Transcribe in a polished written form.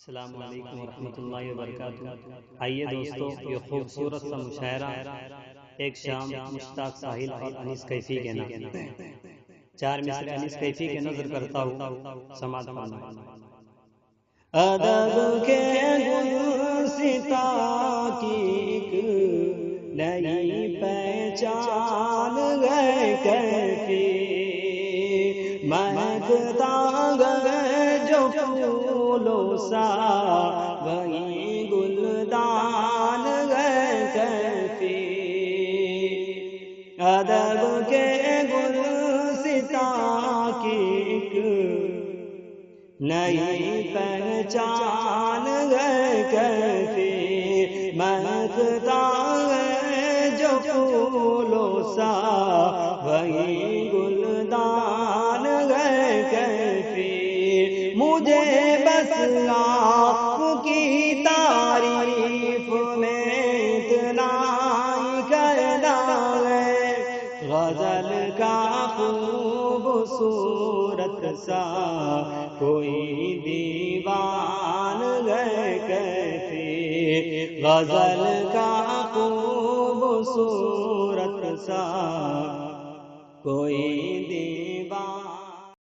السلام علیکم ورحمۃ اللہ وبرکاتہ۔ آئیے دوستو، یہ خوبصورت سا مشاعرہ ایک شام مشتاق ساحل اور انیس کیفی کے نام، چار مصرے انیس کیفی کے نظر کرتا ہوں، سماعت فرمائیں۔ ادب کے گلستا کی ایک نئی پہچان گئے کیفی، مہکتا گئے جو پھولوں سا وہی گلدان گئے کیفی، ادب کے گلستا کی ایک نئی پہچان گئے کیفی، مہکتا ہے جو پھولوں سا وہی گلدان گئے کیفی، مجھے بس آپ کی تعریف میں اتنا ہی کہنا ہے، غزل کا خوبصورت سا کوئی دیوان گئے کیفی، غزل کا خوبصورت سا کوئی دیوان